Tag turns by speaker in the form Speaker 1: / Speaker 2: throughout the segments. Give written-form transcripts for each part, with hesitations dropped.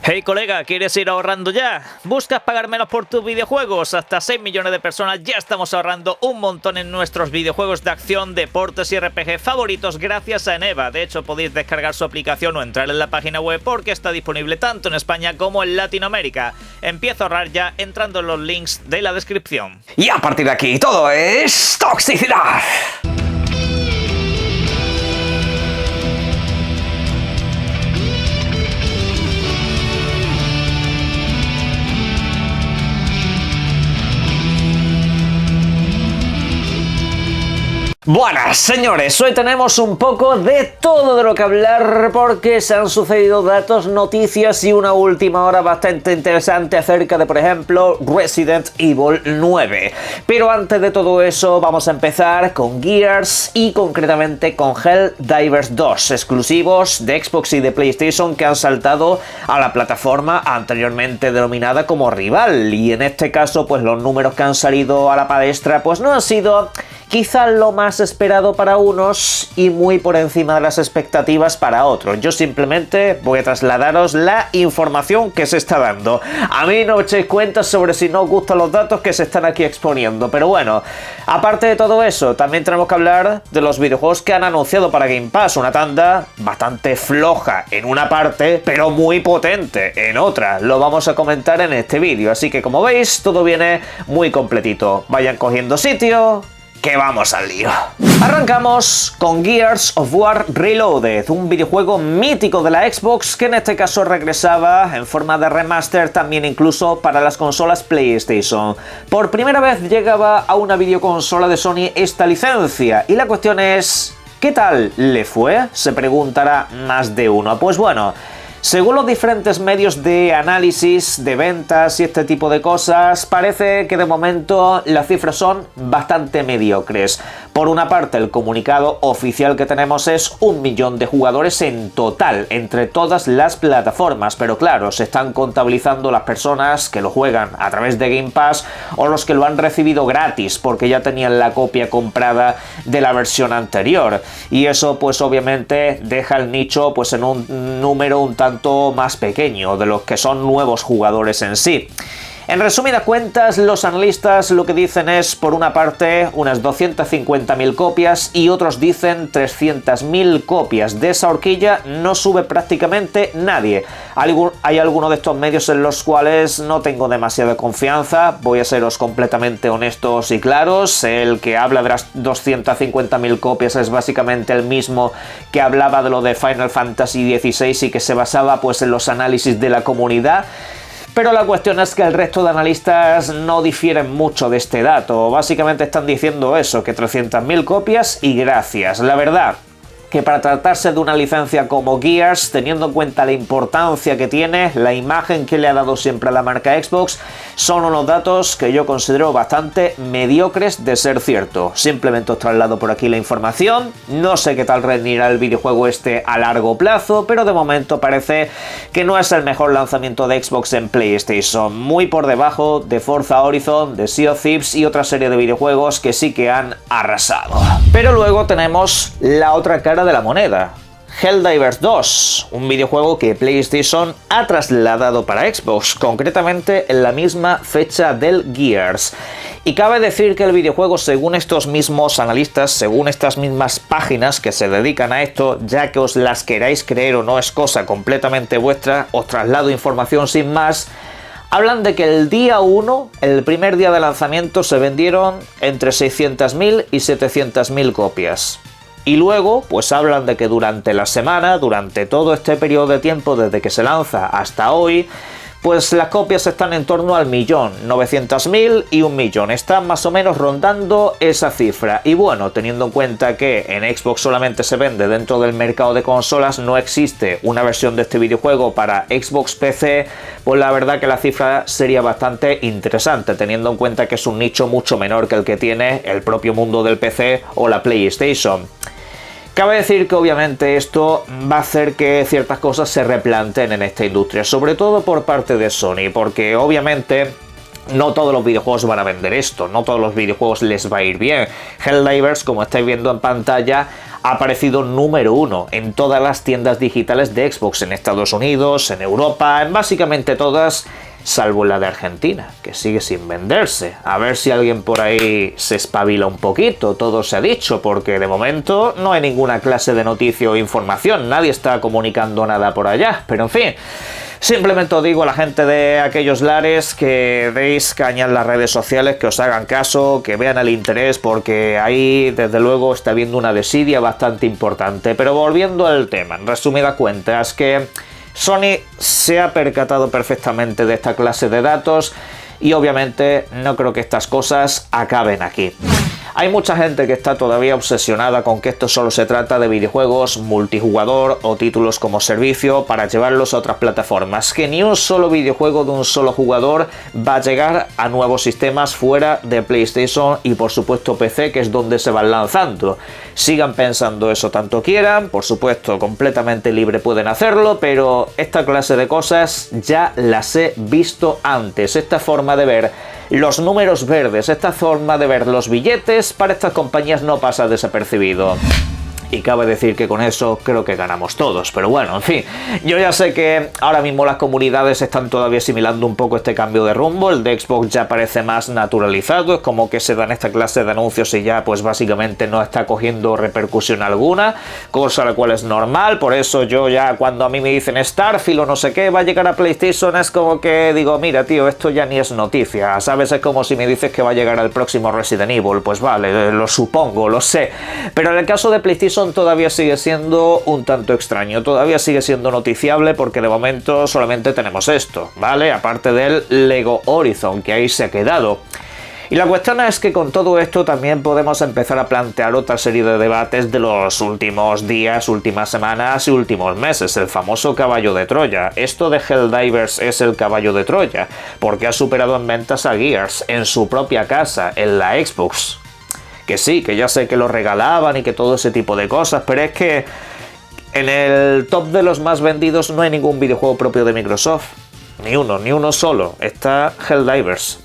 Speaker 1: Hey colega, ¿quieres ir ahorrando ya? ¿Buscas pagar menos por tus videojuegos? Hasta 6 millones de personas ya estamos ahorrando un montón en nuestros videojuegos de acción, deportes y RPG favoritos gracias a Eneba. De hecho, podéis descargar su aplicación o entrar en la página web porque está disponible tanto en España como en Latinoamérica. Empieza a ahorrar ya entrando en los links de la descripción.
Speaker 2: Y a partir de aquí todo es toxicidad. Buenas señores, hoy tenemos un poco de todo de lo que hablar porque se han sucedido datos, noticias y una última hora bastante interesante acerca de, por ejemplo, Resident Evil 9. Pero antes de todo eso vamos a empezar con Gears y concretamente con Helldivers 2, exclusivos de Xbox y de PlayStation que han saltado a la plataforma anteriormente denominada como rival. Y en este caso pues los números que han salido a la palestra pues no han sido quizá lo más esperado para unos y muy por encima de las expectativas para otros. Yo simplemente voy a trasladaros la información que se está dando. A mí no me echéis cuentas sobre si no os gustan los datos que se están aquí exponiendo. Pero bueno, aparte de todo eso, también tenemos que hablar de los videojuegos que han anunciado para Game Pass. Una tanda bastante floja en una parte, pero muy potente en otra. Lo vamos a comentar en este vídeo. Así que como veis, todo viene muy completito. Vayan cogiendo sitio, que vamos al lío. Arrancamos con Gears of War Reloaded, un videojuego mítico de la Xbox que en este caso regresaba en forma de remaster también incluso para las consolas PlayStation. Por primera vez llegaba a una videoconsola de Sony esta licencia y la cuestión es, ¿qué tal le fue? Se preguntará más de uno. Pues bueno, según los diferentes medios de análisis, de ventas y este tipo de cosas, parece que de momento las cifras son bastante mediocres. Por una parte, el comunicado oficial que tenemos es 1 millón de jugadores en total, entre todas las plataformas, pero claro, se están contabilizando las personas que lo juegan a través de Game Pass o los que lo han recibido gratis porque ya tenían la copia comprada de la versión anterior. Y eso pues obviamente deja el nicho pues en un número un tanto más pequeño de los que son nuevos jugadores en sí. En resumidas cuentas, los analistas lo que dicen es, por una parte, unas 250.000 copias y otros dicen 300.000 copias. De esa horquilla no sube prácticamente nadie. Hay algunos de estos medios en los cuales no tengo demasiada confianza, voy a seros completamente honestos y claros. El que habla de las 250.000 copias es básicamente el mismo que hablaba de lo de Final Fantasy XVI y que se basaba pues en los análisis de la comunidad. Pero la cuestión es que el resto de analistas no difieren mucho de este dato. Básicamente están diciendo eso, que 300.000 copias y gracias. La verdad que para tratarse de una licencia como Gears, teniendo en cuenta la importancia que tiene, la imagen que le ha dado siempre a la marca Xbox, son unos datos que yo considero bastante mediocres de ser cierto. Simplemente os traslado por aquí la información. No sé qué tal rendirá el videojuego este a largo plazo, pero de momento parece que no es el mejor lanzamiento de Xbox en PlayStation. Muy por debajo de Forza Horizon, de Sea of Thieves y otra serie de videojuegos que sí que han arrasado. Pero luego tenemos la otra cara de la moneda. Helldivers 2, un videojuego que PlayStation ha trasladado para Xbox, concretamente en la misma fecha del Gears. Y cabe decir que el videojuego, según estos mismos analistas, según estas mismas páginas que se dedican a esto, ya que os las queráis creer o no es cosa completamente vuestra, os traslado información sin más, hablan de que el día 1, el primer día de lanzamiento, se vendieron entre 600.000 y 700.000 copias. Y luego, pues hablan de que durante la semana, durante todo este periodo de tiempo desde que se lanza hasta hoy, pues las copias están en torno al 1.900.000 y 1 millón. Están más o menos rondando esa cifra. Y bueno, teniendo en cuenta que en Xbox solamente se vende dentro del mercado de consolas, no existe una versión de este videojuego para Xbox PC, pues la verdad que la cifra sería bastante interesante, teniendo en cuenta que es un nicho mucho menor que el que tiene el propio mundo del PC o la PlayStation. Cabe decir que obviamente esto va a hacer que ciertas cosas se replanteen en esta industria, sobre todo por parte de Sony, porque obviamente no todos los videojuegos van a vender esto, no todos los videojuegos les va a ir bien. Helldivers, como estáis viendo en pantalla, ha aparecido número 1 en todas las tiendas digitales de Xbox en Estados Unidos, en Europa, en básicamente todas, salvo la de Argentina, que sigue sin venderse. A ver si alguien por ahí se espabila un poquito, todo se ha dicho, porque de momento no hay ninguna clase de noticia o información, nadie está comunicando nada por allá, pero en fin. Simplemente os digo a la gente de aquellos lares que deis caña en las redes sociales, que os hagan caso, que vean el interés, porque ahí desde luego está habiendo una desidia bastante importante. Pero volviendo al tema, en resumidas cuentas, que Sony se ha percatado perfectamente de esta clase de datos y obviamente no creo que estas cosas acaben aquí. Hay mucha gente que está todavía obsesionada con que esto solo se trata de videojuegos multijugador o títulos como servicio para llevarlos a otras plataformas, que ni un solo videojuego de un solo jugador va a llegar a nuevos sistemas fuera de PlayStation y por supuesto PC, que es donde se van lanzando. Sigan pensando eso tanto quieran, por supuesto completamente libre pueden hacerlo, pero esta clase de cosas ya las he visto antes. Esta forma de ver los números verdes, esta forma de ver los billetes, para estas compañías no pasa desapercibido. Y cabe decir que con eso creo que ganamos todos, pero bueno, en fin, yo ya sé que ahora mismo las comunidades están todavía asimilando un poco este cambio de rumbo, el de Xbox ya parece más naturalizado, es como que se dan esta clase de anuncios y ya pues básicamente no está cogiendo repercusión alguna, cosa la cual es normal, por eso yo ya cuando a mí me dicen Starfield o no sé qué va a llegar a PlayStation es como que digo, mira tío, esto ya ni es noticia, ¿sabes? Es como si me dices que va a llegar al próximo Resident Evil, pues vale, lo supongo, lo sé, pero en el caso de PlayStation todavía sigue siendo un tanto extraño, todavía sigue siendo noticiable porque de momento solamente tenemos esto, ¿vale? Aparte del Lego Horizon, que ahí se ha quedado. Y la cuestión es que con todo esto también podemos empezar a plantear otra serie de debates de los últimos días, últimas semanas y últimos meses, el famoso caballo de Troya. Esto de Helldivers es el caballo de Troya, porque ha superado en ventas a Gears en su propia casa, en la Xbox. Que sí, que ya sé que lo regalaban y que todo ese tipo de cosas, pero es que en el top de los más vendidos no hay ningún videojuego propio de Microsoft. Ni uno solo. Está Helldivers.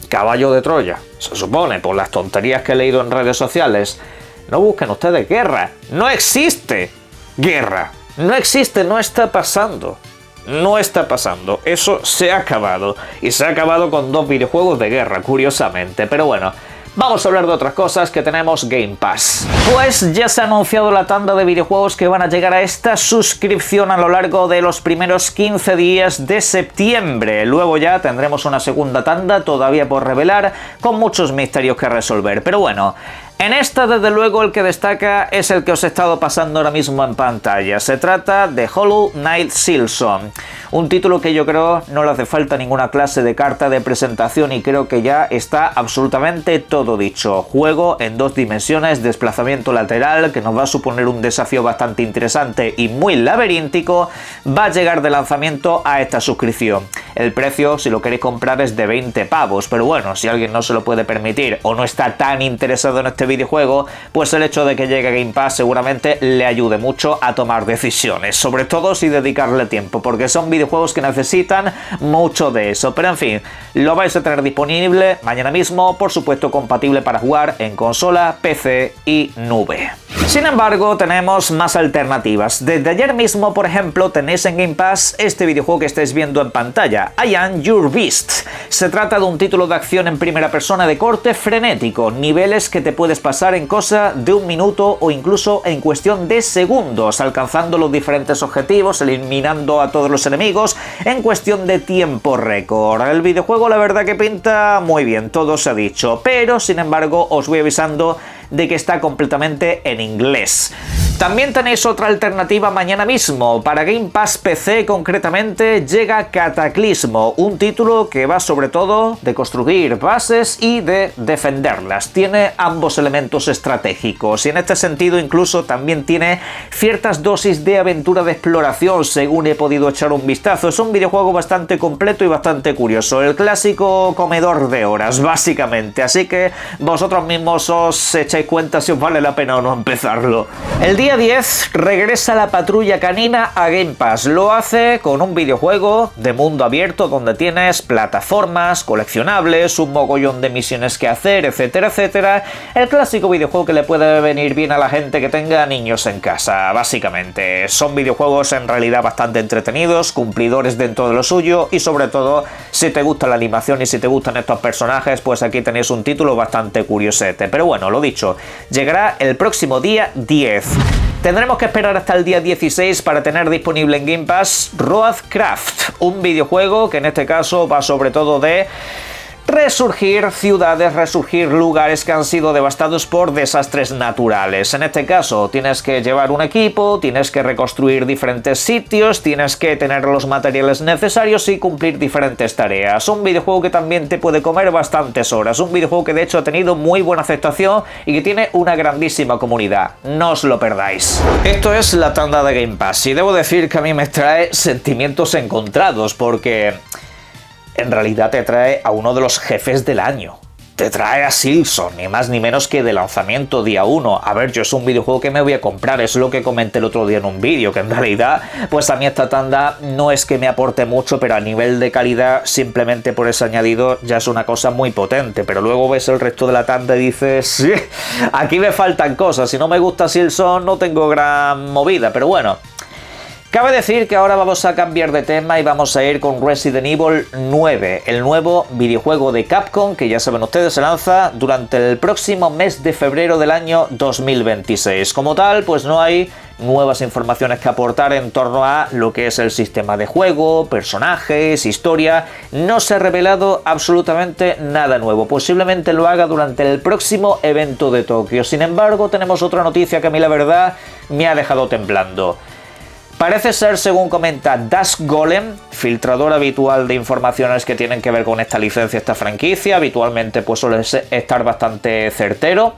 Speaker 2: Caballo de Troya. Se supone, por las tonterías que he leído en redes sociales. No busquen ustedes guerra. No existe guerra. No existe, no está pasando. No está pasando. Eso se ha acabado. Y se ha acabado con 2 videojuegos de guerra, curiosamente. Pero bueno, vamos a hablar de otras cosas, que tenemos Game Pass. Pues ya se ha anunciado la tanda de videojuegos que van a llegar a esta suscripción a lo largo de los primeros 15 días de septiembre. Luego ya tendremos una segunda tanda todavía por revelar, con muchos misterios que resolver. Pero bueno, en esta desde luego el que destaca es el que os he estado pasando ahora mismo en pantalla. Se trata de Hollow Knight Silksong, un título que yo creo no le hace falta ninguna clase de carta de presentación y creo que ya está absolutamente todo dicho. Juego en 2 dimensiones, desplazamiento lateral, que nos va a suponer un desafío bastante interesante y muy laberíntico, va a llegar de lanzamiento a esta suscripción. El precio, si lo queréis comprar, es de 20 pavos, pero bueno, si alguien no se lo puede permitir o no está tan interesado en este videojuego, pues el hecho de que llegue a Game Pass seguramente le ayude mucho a tomar decisiones, sobre todo si dedicarle tiempo, porque son videojuegos que necesitan mucho de eso. Pero en fin, lo vais a tener disponible mañana mismo, por supuesto compatible para jugar en consola, PC y nube. Sin embargo, tenemos más alternativas. Desde ayer mismo, por ejemplo, tenéis en Game Pass este videojuego que estáis viendo en pantalla, I Am Your Beast. Se trata de un título de acción en primera persona de corte frenético, niveles que te puedes pasar en cosa de 1 minuto o incluso en cuestión de segundos, alcanzando los diferentes objetivos, eliminando a todos los enemigos en cuestión de tiempo récord. El videojuego la verdad que pinta muy bien, todo se ha dicho, pero sin embargo os voy avisando de que está completamente en inglés. También tenéis otra alternativa mañana mismo. Para Game Pass PC concretamente llega Cataclismo, un título que va sobre todo de construir bases y de defenderlas. Tiene ambos elementos estratégicos y en este sentido incluso también tiene ciertas dosis de aventura de exploración, según he podido echar un vistazo. Es un videojuego bastante completo y bastante curioso, el clásico comedor de horas básicamente, así que vosotros mismos os echáis cuenta si os vale la pena o no empezarlo. El día Día 10 regresa la Patrulla Canina a Game Pass. Lo hace con un videojuego de mundo abierto donde tienes plataformas, coleccionables, un mogollón de misiones que hacer, etcétera, etcétera. El clásico videojuego que le puede venir bien a la gente que tenga niños en casa, básicamente. Son videojuegos en realidad bastante entretenidos, cumplidores dentro de lo suyo y sobre todo, si te gusta la animación y si te gustan estos personajes, pues aquí tenéis un título bastante curiosete. Pero bueno, lo dicho, llegará el próximo día 10. Tendremos que esperar hasta el día 16 para tener disponible en Game Pass Roadcraft, un videojuego que en este caso va sobre todo de resurgir ciudades, resurgir lugares que han sido devastados por desastres naturales. En este caso tienes que llevar un equipo, tienes que reconstruir diferentes sitios, tienes que tener los materiales necesarios y cumplir diferentes tareas. Un videojuego que también te puede comer bastantes horas, un videojuego que de hecho ha tenido muy buena aceptación y que tiene una grandísima comunidad. No os lo perdáis. Esto es la tanda de Game Pass y debo decir que a mí me trae sentimientos encontrados porque en realidad te trae a uno de los jefes del año. Te trae a Silson, ni más ni menos que de lanzamiento día 1. A ver, yo es un videojuego que me voy a comprar, es lo que comenté el otro día en un vídeo, que en realidad, pues a mí esta tanda no es que me aporte mucho, pero a nivel de calidad, simplemente por ese añadido, ya es una cosa muy potente. Pero luego ves el resto de la tanda y dices, sí, aquí me faltan cosas, si no me gusta Silson no tengo gran movida, pero bueno. Cabe decir que ahora vamos a cambiar de tema y vamos a ir con Resident Evil 9, el nuevo videojuego de Capcom que ya saben ustedes se lanza durante el próximo mes de febrero del año 2026. Como tal, pues no hay nuevas informaciones que aportar en torno a lo que es el sistema de juego, personajes, historia. No se ha revelado absolutamente nada nuevo. Posiblemente lo haga durante el próximo evento de Tokio. Sin embargo, tenemos otra noticia que a mí la verdad me ha dejado temblando. Parece ser, según comenta Dash Golem, filtrador habitual de informaciones que tienen que ver con esta licencia, esta franquicia, habitualmente pues suele estar bastante certero.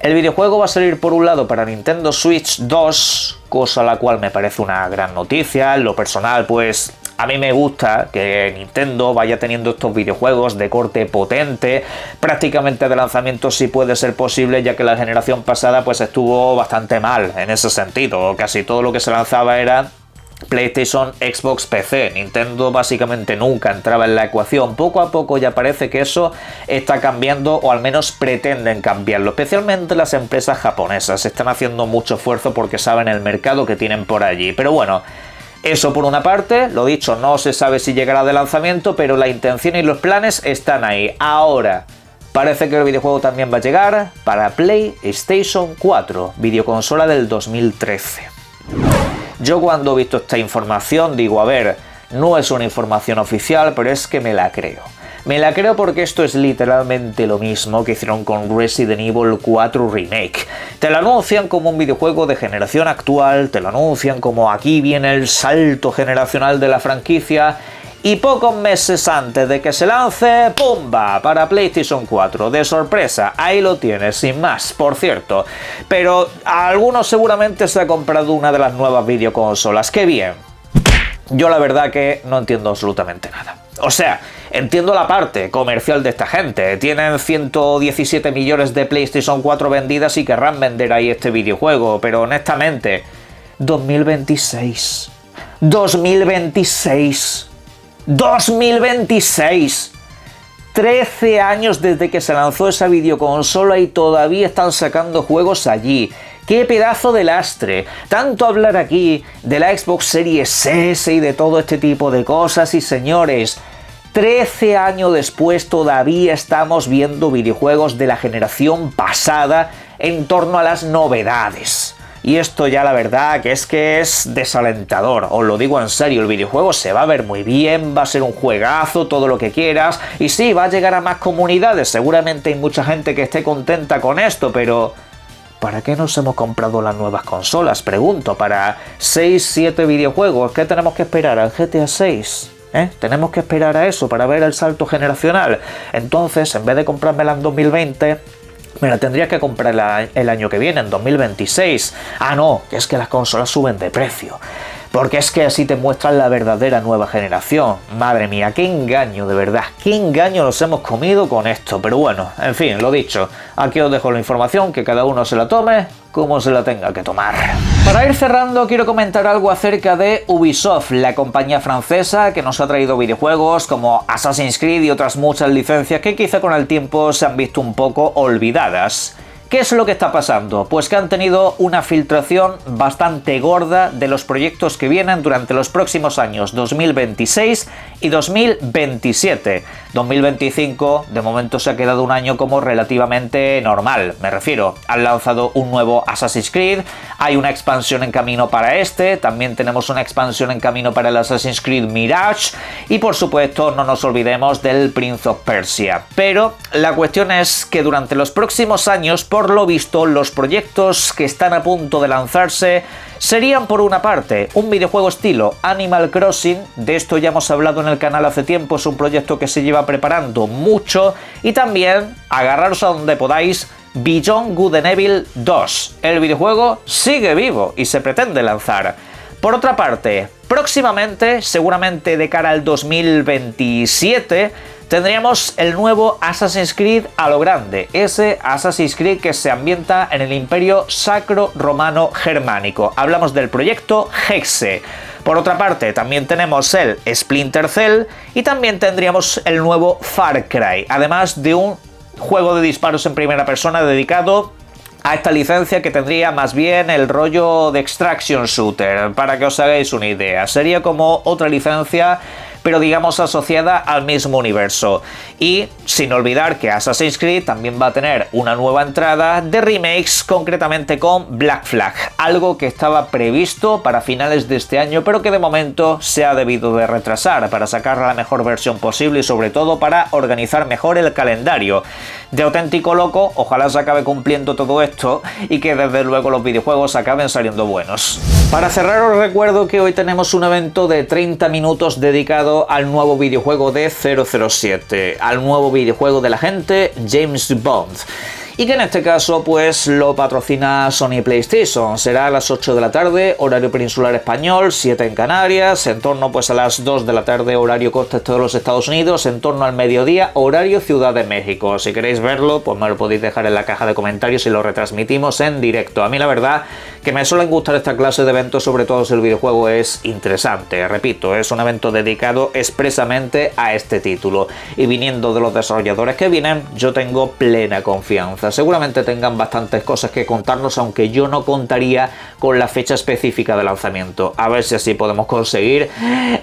Speaker 2: El videojuego va a salir por un lado para Nintendo Switch 2, cosa la cual me parece una gran noticia. En lo personal, pues a mí me gusta que Nintendo vaya teniendo estos videojuegos de corte potente, prácticamente de lanzamiento si puede ser posible, ya que la generación pasada pues estuvo bastante mal en ese sentido. Casi todo lo que se lanzaba era PlayStation, Xbox, PC. Nintendo básicamente nunca entraba en la ecuación. Poco a poco ya parece que eso está cambiando, o al menos pretenden cambiarlo. Especialmente las empresas japonesas están haciendo mucho esfuerzo porque saben el mercado que tienen por allí. Pero bueno, eso por una parte, lo dicho, no se sabe si llegará de lanzamiento, pero la intención y los planes están ahí. Ahora, parece que el videojuego también va a llegar para PlayStation 4, videoconsola del 2013. Yo cuando he visto esta información digo, a ver, no es una información oficial, pero es que me la creo. Me la creo porque esto es literalmente lo mismo que hicieron con Resident Evil 4 Remake. Te lo anuncian como un videojuego de generación actual, te lo anuncian como aquí viene el salto generacional de la franquicia, y pocos meses antes de que se lance, ¡pumba!, para PlayStation 4, de sorpresa, ahí lo tienes, sin más, por cierto. Pero a algunos seguramente se ha comprado una de las nuevas videoconsolas, ¡qué bien! Yo la verdad que no entiendo absolutamente nada. O sea, entiendo la parte comercial de esta gente. Tienen 117 millones de PlayStation 4 vendidas y querrán vender ahí este videojuego. Pero honestamente, 2026. 2026. 2026. 13 años desde que se lanzó esa videoconsola y todavía están sacando juegos allí. ¡Qué pedazo de lastre! Tanto hablar aquí de la Xbox Series S y de todo este tipo de cosas, y señores, 13 años después todavía estamos viendo videojuegos de la generación pasada en torno a las novedades. Y esto ya la verdad que es desalentador, os lo digo en serio, el videojuego se va a ver muy bien, va a ser un juegazo, todo lo que quieras, y sí, va a llegar a más comunidades, seguramente hay mucha gente que esté contenta con esto, pero ¿para qué nos hemos comprado las nuevas consolas? Pregunto, ¿para 6-7 videojuegos? ¿Qué tenemos que esperar? ¿Al GTA 6? ¿Tenemos que esperar a eso para ver el salto generacional? Entonces, en vez de comprármela en 2020... me la tendría que comprar el año que viene, en 2026. Ah, no, que es que las consolas suben de precio. porque es que así te muestran la verdadera nueva generación. Madre mía, qué engaño, de verdad, qué engaño nos hemos comido con esto. Pero bueno, en fin, lo dicho, aquí os dejo la información, que cada uno se la tome como se la tenga que tomar. Para ir cerrando, quiero comentar algo acerca de Ubisoft, la compañía francesa que nos ha traído videojuegos como Assassin's Creed y otras muchas licencias que quizá con el tiempo se han visto un poco olvidadas. ¿Qué es lo que está pasando? Pues que han tenido una filtración bastante gorda de los proyectos que vienen durante los próximos años 2026 y 2027. 2025 de momento se ha quedado un año como relativamente normal, me refiero. Han lanzado un nuevo Assassin's Creed, hay una expansión en camino para este, también tenemos una expansión en camino para el Assassin's Creed Mirage y por supuesto no nos olvidemos del Prince of Persia. Pero la cuestión es que durante los próximos años, por lo visto, los proyectos que están a punto de lanzarse serían, por una parte, un videojuego estilo Animal Crossing. De esto ya hemos hablado en el canal hace tiempo, es un proyecto que se lleva preparando mucho, y también, agarraros a donde podáis, Beyond Good and Evil 2. El videojuego sigue vivo y se pretende lanzar. Por otra parte, próximamente, seguramente de cara al 2027, tendríamos el nuevo Assassin's Creed a lo grande, ese Assassin's Creed que se ambienta en el Imperio Sacro Romano Germánico. Hablamos del proyecto Hexe. Por otra parte, también tenemos el Splinter Cell y también tendríamos el nuevo Far Cry, además de un juego de disparos en primera persona dedicado a esta licencia que tendría más bien el rollo de Extraction Shooter, para que os hagáis una idea. Sería como otra licencia, pero digamos asociada al mismo universo. Y sin olvidar que Assassin's Creed también va a tener una nueva entrada de remakes, concretamente con Black Flag, algo que estaba previsto para finales de este año, pero que de momento se ha debido de retrasar para sacar la mejor versión posible y sobre todo para organizar mejor el calendario. De auténtico loco, ojalá se acabe cumpliendo todo esto y que desde luego los videojuegos acaben saliendo buenos. Para cerrar, os recuerdo que hoy tenemos un evento de 30 minutos dedicado al nuevo videojuego de 007, al nuevo videojuego del agente James Bond. Y que en este caso pues lo patrocina Sony PlayStation. Será a las 8 de la tarde, horario peninsular español, 7 en Canarias, en torno pues a las 2 de la tarde, horario costa este de los Estados Unidos, en torno al mediodía, horario Ciudad de México. Si queréis verlo, pues me lo podéis dejar en la caja de comentarios y lo retransmitimos en directo. A mí la verdad que me suelen gustar esta clase de eventos, sobre todo si el videojuego es interesante. Repito, es un evento dedicado expresamente a este título. Y viniendo de los desarrolladores que vienen, yo tengo plena confianza. Seguramente tengan bastantes cosas que contarnos, aunque yo no contaría con la fecha específica de lanzamiento. A ver si así podemos conseguir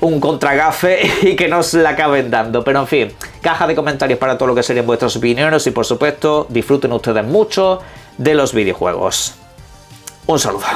Speaker 2: un contragafe y que nos la acaben dando. Pero en fin, caja de comentarios para todo lo que serían vuestras opiniones y por supuesto disfruten ustedes mucho de los videojuegos. Un saludo.